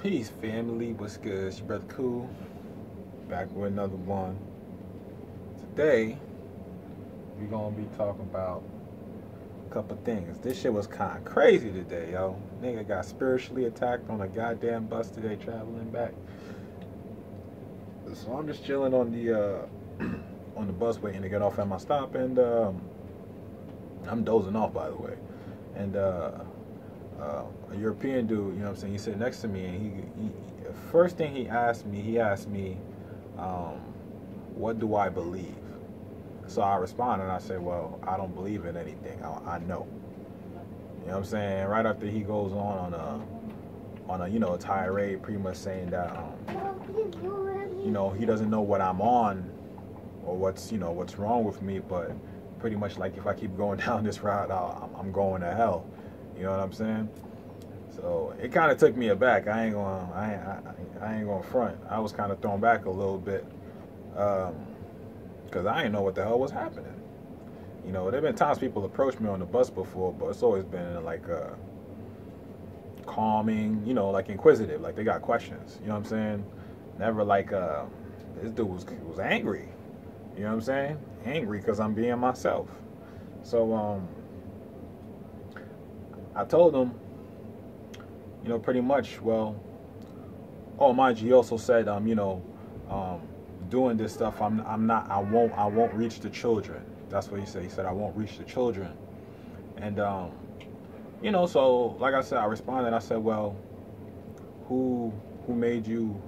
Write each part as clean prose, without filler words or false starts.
Peace, family. What's good? It's your brother Cool. Back with another one. Today, we're gonna be talking about a couple things. This shit was kind of crazy today, yo. Nigga got spiritually attacked on a goddamn bus today, traveling back. So I'm just chilling on the on the bus, waiting to get off at my stop, and I'm dozing off, by the way. And a European dude, you know what I'm saying, he sitting next to me, and he first thing he asked me, what do I believe? So I responded, and I said, well, I don't believe in anything. I know. You know what I'm saying? Right after he goes on a you know, a tirade, pretty much saying that you know, he doesn't know what I'm on or what's wrong with me, but pretty much like if I keep going down this route, I'm going to hell. You know what I'm saying? So it kind of took me aback. I ain't gonna front. I was kind of thrown back a little bit because I didn't know what the hell was happening. You know, there've been times people approach me on the bus before, but it's always been like calming, you know, like inquisitive, like they got questions. You know what I'm saying? Never like this dude was angry. You know what I'm saying? Angry because I'm being myself. So I told him, you know, pretty much, well, oh, mind you, he also said, you know, doing this stuff, I won't reach the children. That's what he said. He said, I won't reach the children. And, you know, so, like I said, I responded, I said, well, who gave you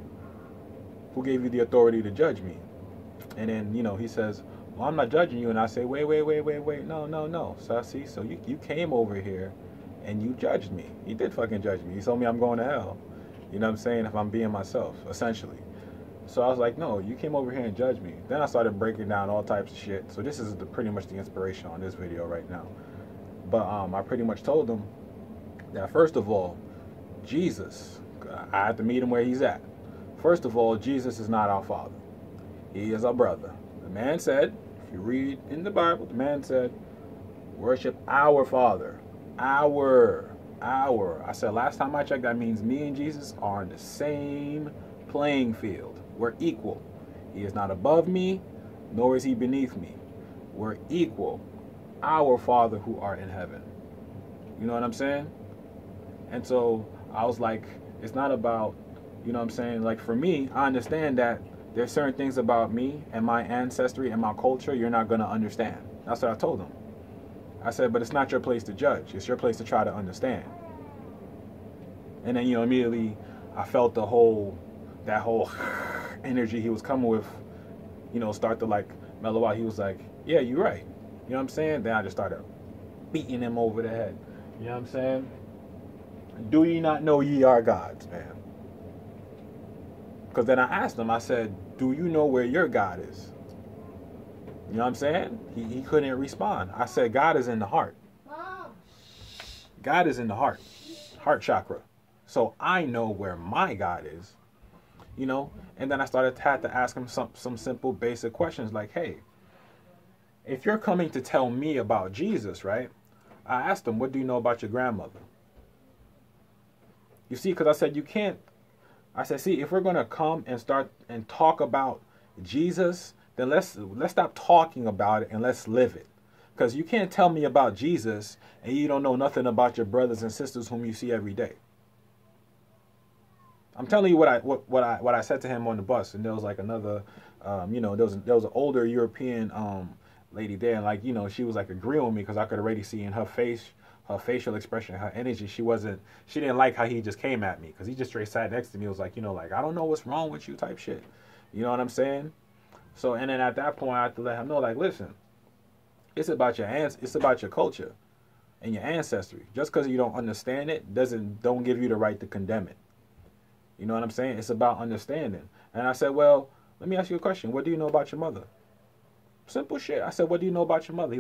the authority to judge me? And then, you know, he says, well, I'm not judging you. And I say, wait, no. So I see, so you came over here and you judged me. You did fucking judge me. You told me I'm going to hell. You know what I'm saying? If I'm being myself, essentially. So I was like, no, you came over here and judged me. Then I started breaking down all types of shit. So this is pretty much the inspiration on this video right now. But I pretty much told him that, first of all, Jesus, I have to meet him where he's at. First of all, Jesus is not our father. He is our brother. The man said, if you read in the Bible, the man said, worship our Father. Our. I said, last time I checked, that means me and Jesus are in the same playing field. We're equal. He is not above me, nor is he beneath me. We're equal. Our Father who art in heaven. You know what I'm saying? And so I was like, it's not about, you know what I'm saying? Like, for me, I understand that there's certain things about me and my ancestry and my culture you're not going to understand. That's what I told him. I said, but it's not your place to judge. It's your place to try to understand. And then, you know, immediately I felt that whole energy he was coming with, you know, start to like mellow out. He was like, yeah, you're right. You know what I'm saying? Then I just started beating him over the head. You know what I'm saying? Do ye not know ye are gods, man? Because then I asked him, I said, do you know where your God is? You know what I'm saying? He couldn't respond. I said, God is in the heart. God is in the heart. Heart chakra. So I know where my God is. You know? And then I had to ask him some simple basic questions like, hey, if you're coming to tell me about Jesus, right? I asked him, what do you know about your grandmother? You see, because I said, you can't. I said, see, if we're going to come and start and talk about Jesus, then let's stop talking about it and let's live it. Because you can't tell me about Jesus and you don't know nothing about your brothers and sisters whom you see every day. I'm telling you what I said to him on the bus, and there was like another, you know, there was an older European lady there, and like, you know, she was like agreeing with me because I could already see in her face, her facial expression, her energy, she didn't like how he just came at me, because he just straight sat next to me. It was like, you know, like, I don't know what's wrong with you type shit. You know what I'm saying? So, and then at that point, I had to let him know, like, listen, it's about your culture and your ancestry. Just because you don't understand it don't give you the right to condemn it. You know what I'm saying? It's about understanding. And I said, well, let me ask you a question. What do you know about your mother? Simple shit. I said, what do you know about your mother?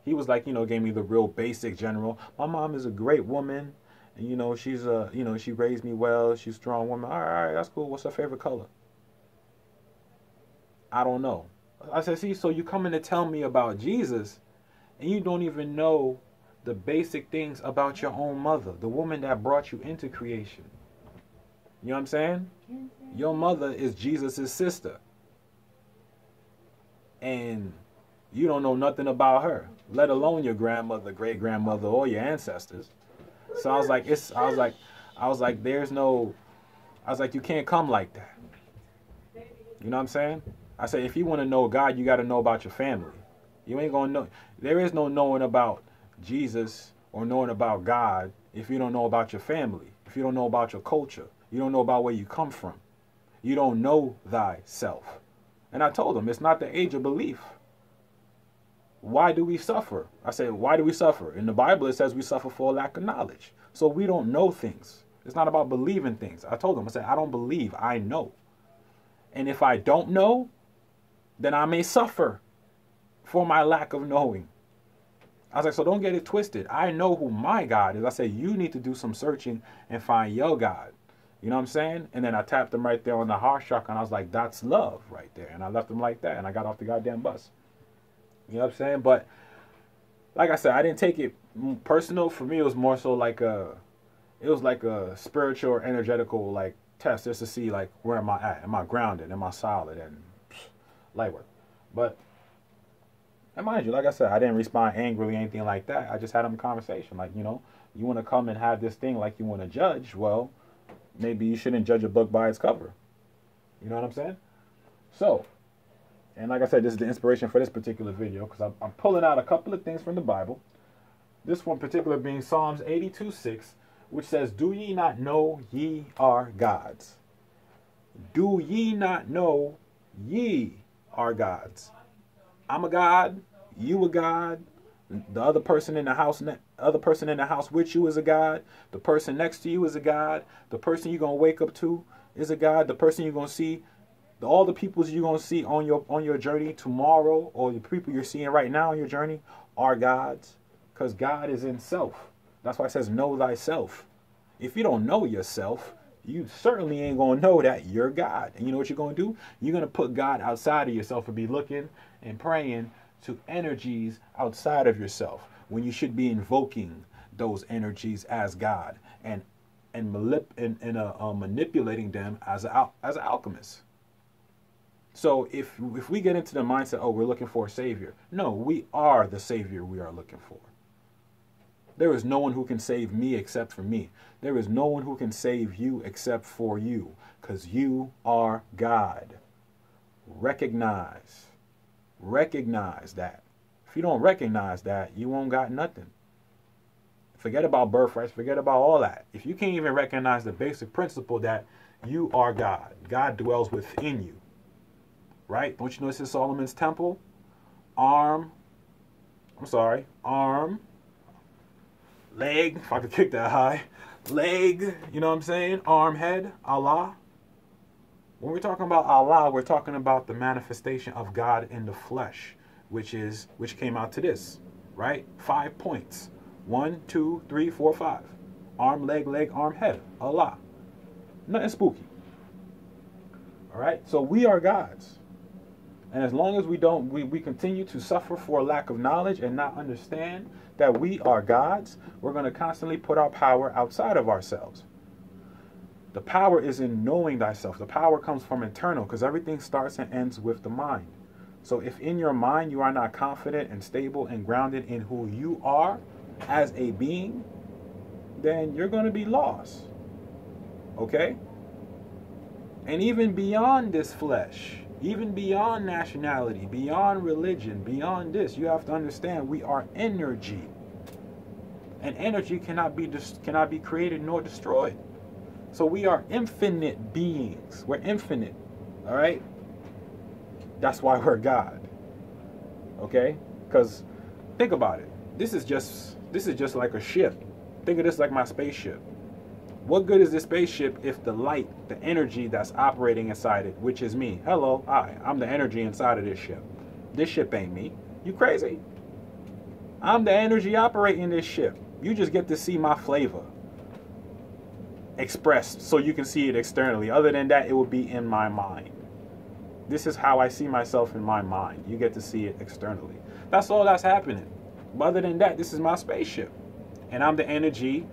He was like, you know, gave me the real basic general. My mom is a great woman. And, you know, she's you know, she raised me well. She's a strong woman. All right, that's cool. What's her favorite color? I don't know. I said, see, so you coming to tell me about Jesus and you don't even know the basic things about your own mother, the woman that brought you into creation. You know what I'm saying? Your mother is Jesus' sister. And you don't know nothing about her, let alone your grandmother, great grandmother, or your ancestors. So I was like, you can't come like that. You know what I'm saying? I said, if you want to know God, you got to know about your family. You ain't going to know. There is no knowing about Jesus or knowing about God if you don't know about your family, if you don't know about your culture, you don't know about where you come from. You don't know thyself. And I told him, it's not the age of belief. Why do we suffer? I said, why do we suffer? In the Bible, it says we suffer for a lack of knowledge. So we don't know things. It's not about believing things. I told him, I said, I don't believe, I know. And if I don't know, then I may suffer for my lack of knowing. I was like, so don't get it twisted. I know who my God is. I said, you need to do some searching and find your God. You know what I'm saying? And then I tapped him right there on the heart chakra, and I was like, that's love right there. And I left him like that, and I got off the goddamn bus. You know what I'm saying? But like I said, I didn't take it personal. For me, it was more so like a spiritual or energetical like test, just to see like, where am I at? Am I grounded? Am I solid? And light work. But, and mind you, like I said, I didn't respond angrily, anything like that. I just had him a conversation. Like, you know, you want to come and have this thing like you want to judge. Well, maybe you shouldn't judge a book by its cover. You know what I'm saying? So, and like I said, this is the inspiration for this particular video, because I'm pulling out a couple of things from the Bible. This one particular being Psalms 82:6, which says, do ye not know ye are gods? Do ye not know ye are gods? I'm a God, you a God, the other person in the house with you is a God, the person next to you is a God, the person you're gonna wake up to is a God, the person you're gonna see, all the people you're gonna see on your journey tomorrow, or the people you're seeing right now on your journey, are gods, because God is in self. That's why it says know thyself. If you don't know yourself, you certainly ain't gonna know that you're God. And you know what you're gonna do? You're gonna put God outside of yourself and be looking and praying to energies outside of yourself, when you should be invoking those energies as God and manipulating them as an alchemist. So if we get into the mindset, oh, we're looking for a savior. No, we are the savior we are looking for. There is no one who can save me except for me. There is no one who can save you except for you, because you are God. Recognize that. If you don't recognize that, you won't got nothing. Forget about birthrights. Forget about all that. If you can't even recognize the basic principle that you are God, God dwells within you, right? Don't you know this is Solomon's temple? Arm, leg, if I could kick that high, leg, you know what I'm saying? Arm, head, Allah. When we're talking about Allah, we're talking about the manifestation of God in the flesh, which came out to this, right? 5 points. 1, 2, 3, 4, 5. Arm, leg, arm, head. Allah. Nothing spooky. All right? So we are gods. And as long as we continue to suffer for a lack of knowledge and not understand that we are gods, we're going to constantly put our power outside of ourselves. The power is in knowing thyself. The power comes from internal, because everything starts and ends with the mind. So if in your mind you are not confident and stable and grounded in who you are as a being, then you're going to be lost. Okay? And even beyond this flesh, even beyond nationality, beyond religion, beyond this, you have to understand we are energy. And energy cannot be created nor destroyed. So we are infinite beings. We're infinite. All right? That's why we're God. Okay? Because think about it. This is just like a ship. Think of this like my spaceship. What good is this spaceship if the light, the energy that's operating inside it, which is me? Hello, I'm the energy inside of this ship. This ship ain't me. You crazy? I'm the energy operating this ship. You just get to see my flavor expressed so you can see it externally. Other than that, it will be in my mind. This is how I see myself in my mind. You get to see it externally. That's all that's happening. But other than that, this is my spaceship. And I'm the energy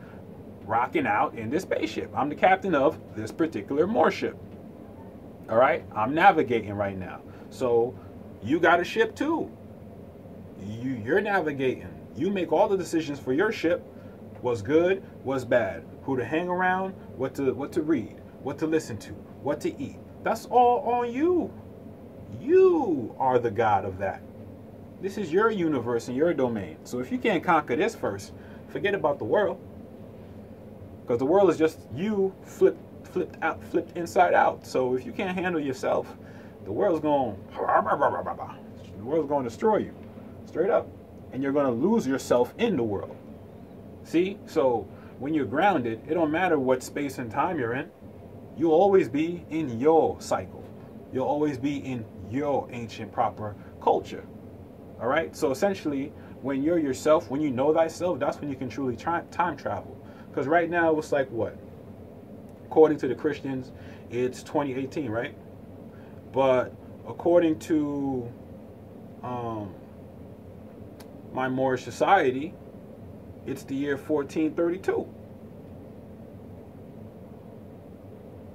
rocking out in this spaceship. I'm the captain of this particular warship. All right, I'm navigating right now. So you got a ship too. You're navigating. You make all the decisions for your ship. What's good, what's bad, who to hang around, what to read, what to listen to, what to eat. That's all on you. You are the God of that. This is your universe and your domain. So if you can't conquer this first, forget about the world. Because the world is just you flipped inside out. So if you can't handle yourself, the world's going to destroy you. Straight up. And you're going to lose yourself in the world. See? So when you're grounded, it don't matter what space and time you're in. You'll always be in your cycle. You'll always be in your ancient proper culture. All right? So essentially, when you're yourself, when you know thyself, that's when you can truly time travel. Because right now, it's like what? According to the Christians, it's 2018, right? But according to my Moorish society, it's the year 1432.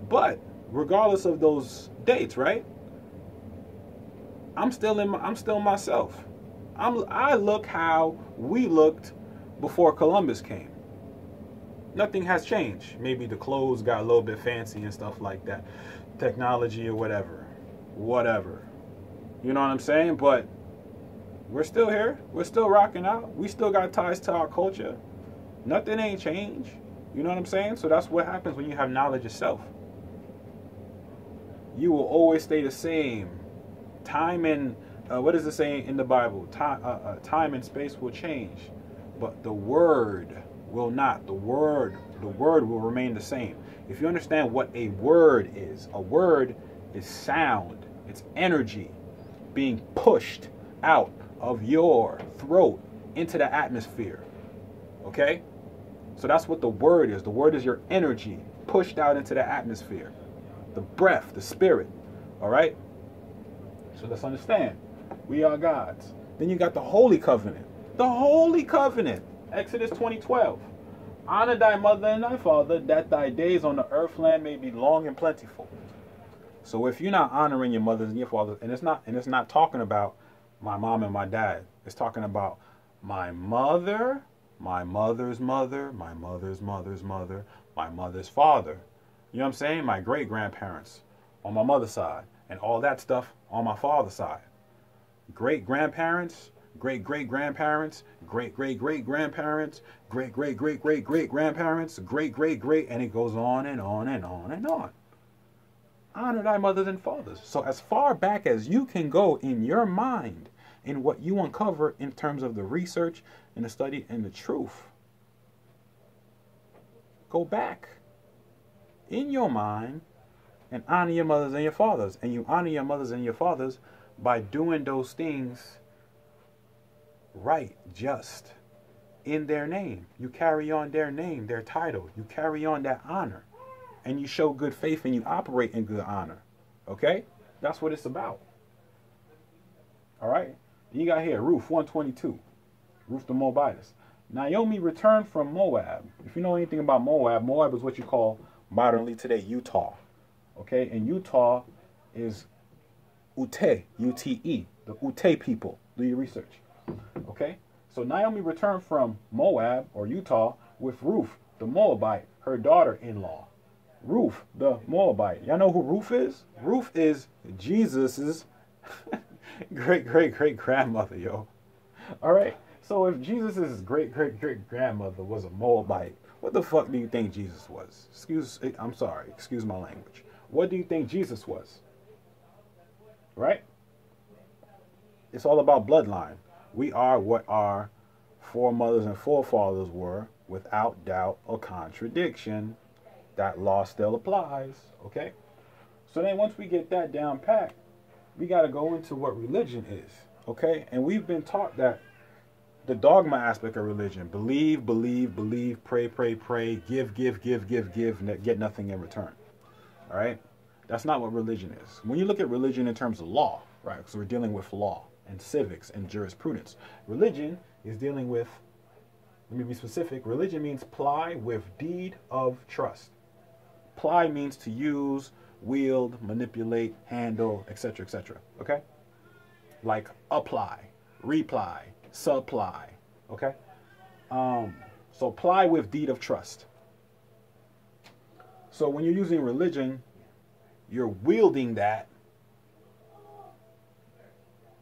But regardless of those dates, right? I'm still myself. I look how we looked before Columbus came. Nothing has changed. Maybe the clothes got a little bit fancy and stuff like that. Technology or whatever. Whatever. You know what I'm saying? But we're still here. We're still rocking out. We still got ties to our culture. Nothing ain't changed. You know what I'm saying? So that's what happens when you have knowledge yourself. You will always stay the same. Time and, what does it say in the Bible? Time and space will change. But the word will not. The word will remain the same. If you understand what a word is sound. It's energy being pushed out of your throat into the atmosphere. Okay? So that's what the word is. The word is your energy pushed out into the atmosphere. The breath, the spirit. All right? So let's understand. We are gods. Then you got the Holy Covenant. The Holy Covenant. Exodus 20:12. Honor thy mother and thy father, that thy days on the earth land may be long and plentiful. So if you're not honoring your mothers and your fathers, and it's not talking about my mom and my dad. It's talking about my mother, my mother's mother, my mother's mother's mother, my mother's father. You know what I'm saying? My great-grandparents on my mother's side, and all that stuff on my father's side. Great-grandparents, great-great-grandparents, great-great-great-grandparents, great-great-great-great-great-grandparents, great-great-great, and it goes on and on and on and on. Honor thy mothers and fathers. So as far back as you can go in your mind, in what you uncover in terms of the research and the study and the truth, go back in your mind and honor your mothers and your fathers. And you honor your mothers and your fathers by doing those things right, just, in their name. You carry on their name, their title. You carry on that honor. And you show good faith and you operate in good honor. Okay? That's what it's about. All right? You got here, Ruth 122. Ruth the Moabitess. Naomi returned from Moab. If you know anything about Moab, Moab is what you call modernly today Utah. Okay? And Utah is Ute, U-T-E, the Ute people. Do your research. Okay? So Naomi returned from Moab, or Utah, with Ruth, the Moabite, her daughter-in-law. Ruth, the Moabite. Y'all know who Ruth is? Ruth is Jesus's great-great-great-grandmother, yo. All right? So if Jesus' great-great-great-grandmother was a Moabite, what the fuck do you think Jesus was? I'm sorry. Excuse my language. What do you think Jesus was? Right? It's all about bloodline. We are what our foremothers and forefathers were, without doubt or contradiction. That law still applies, okay? So then once we get that down pat, we got to go into what religion is, okay? And we've been taught that the dogma aspect of religion, believe, believe, believe, pray, pray, pray, give, get nothing in return, all right? That's not what religion is. When you look at religion in terms of law, right, because we're dealing with law and civics and jurisprudence, religion is dealing with Let me be specific. Religion means ply with deed of trust. Ply means to use, wield, manipulate, handle, etc., etc. Okay? Like apply, reply, supply. Okay? So ply with deed of trust. So when you're using religion, you're wielding that.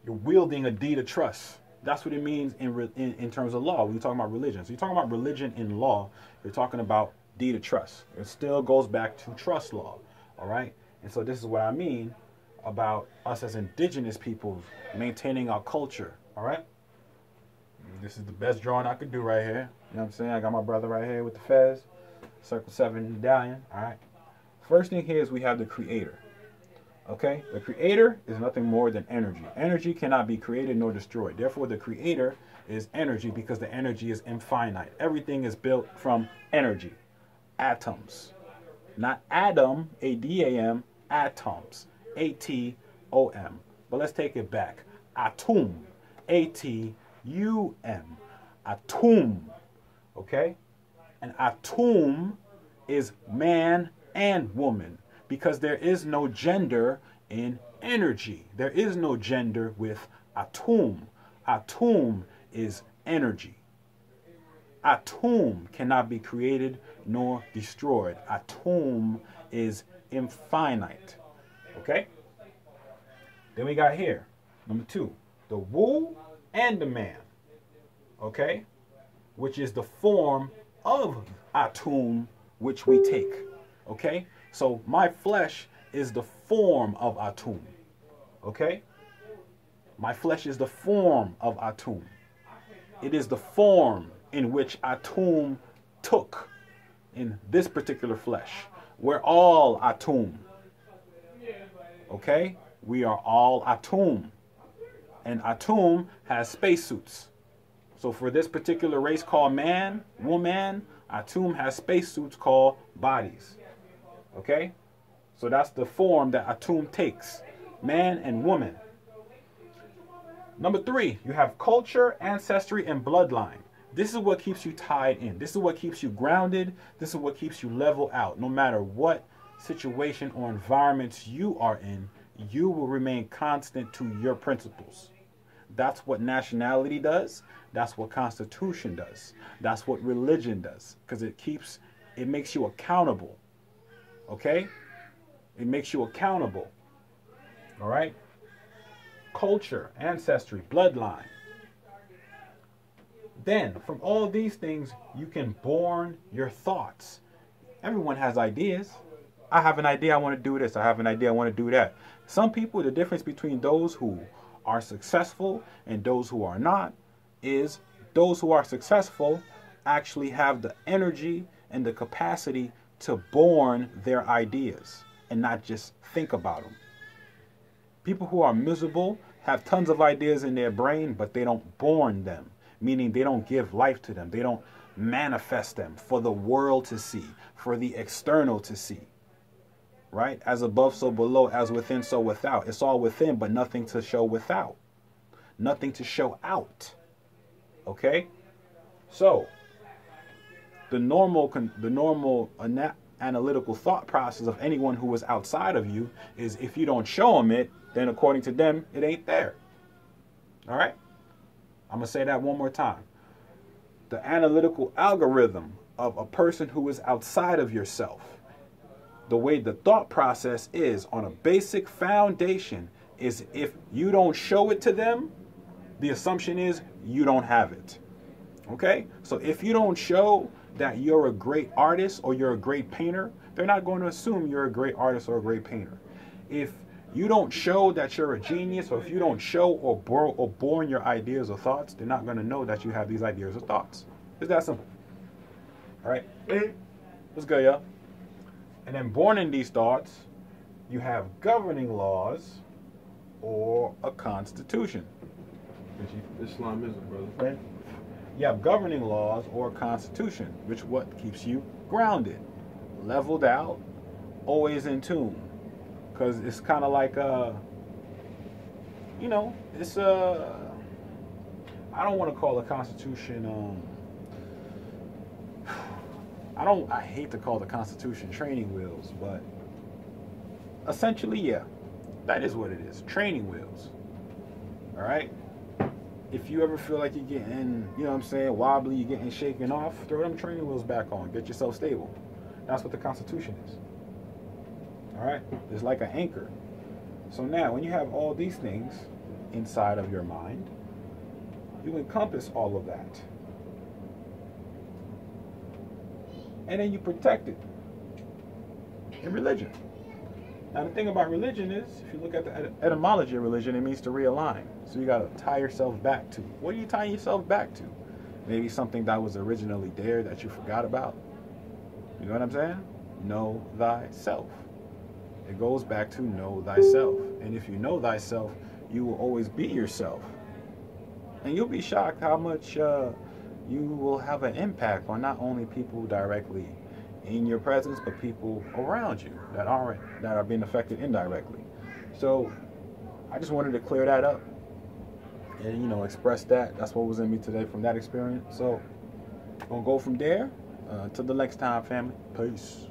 You're wielding a deed of trust. That's what it means in terms of law when you're talking about religion. So you're talking about religion in law, you're talking about deed of trust. It still goes back to trust law. All right? And so this is what I mean about us as indigenous peoples maintaining our culture. All right? This is the best drawing I could do right here. You know what I'm saying? I got my brother right here with the fez. Circle 7 medallion. All right. First thing here is we have the creator. Okay? The creator is nothing more than energy. Energy cannot be created nor destroyed. Therefore, the creator is energy because the energy is infinite. Everything is built from energy. Atoms. Not Adam, A-D-A-M, atoms. A-T-O-M. But let's take it back. Atum. A-T-U-M. Atum. Okay? And atum is man and woman because there is no gender in energy. There is no gender with atum. Atum is energy. Atum cannot be created nor destroyed. Atum is infinite. Okay? Then we got here, number 2, the woo and the man. Okay? Which is the form of atum which we take. Okay? So my flesh is the form of atum. Okay? My flesh is the form of atum. It is the form in which atum took in this particular flesh. We're all atum. Okay? We are all atum. And atum has spacesuits. So for this particular race called man, woman, atum has spacesuits called bodies. Okay? So that's the form that atum takes. Man and woman. Number 3, you have culture, ancestry, and bloodline. This is what keeps you tied in. This is what keeps you grounded. This is what keeps you level out. No matter what situation or environments you are in, you will remain constant to your principles. That's what nationality does. That's what Constitution does. That's what religion does. Because it makes you accountable. Okay? It makes you accountable. All right? Culture, ancestry, bloodline. Then, from all these things, you can born your thoughts. Everyone has ideas. I have an idea I want to do this. I have an idea I want to do that. Some people, the difference between those who are successful and those who are not is those who are successful actually have the energy and the capacity to born their ideas and not just think about them. People who are miserable have tons of ideas in their brain, but they don't born them, meaning they don't give life to them. They don't manifest them for the world to see, for the external to see. Right? As above, so below, as within, so without. It's all within, but nothing to show without. Nothing to show out. Okay? So, the normal analytical thought process of anyone who is outside of you is if you don't show them it, then according to them, it ain't there. All right? I'm going to say that one more time. The analytical algorithm of a person who is outside of yourself, the way the thought process is on a basic foundation is if you don't show it to them, the assumption is you don't have it. Okay? So if you don't show that you're a great artist or you're a great painter, they're not going to assume you're a great artist or a great painter. If you don't show that you're a genius, or if you don't show or born your ideas or thoughts, they're not going to know that you have these ideas or thoughts. It's that simple. All right? Let's go, y'all. And then born in these thoughts, you have governing laws or a constitution. Islamism, brother. Right? You have governing laws or a constitution, which what keeps you grounded, leveled out, always in tune. Because it's kind of like, you know, it's I don't want to call a constitution I hate to call the Constitution training wheels, but essentially, yeah, that is what it is. Training wheels. All right? If you ever feel like you're getting, you know what I'm saying, wobbly, you're getting shaken off, throw them training wheels back on. Get yourself stable. That's what the Constitution is. All right? It's like an anchor. So now, when you have all these things inside of your mind, you encompass all of that. And then you protect it in religion. Now, the thing about religion is, if you look at the etymology of religion, it means to realign. So you got to tie yourself back to. What are you tying yourself back to? Maybe something that was originally there that you forgot about. You know what I'm saying? Know thyself. It goes back to know thyself. And if you know thyself, you will always be yourself. And you'll be shocked how much you will have an impact on not only people directly in your presence, but people around you that are being affected indirectly. So I just wanted to clear that up and, you know, express that. That's what was in me today from that experience. So I'm gonna go from there to the next time, family. Peace.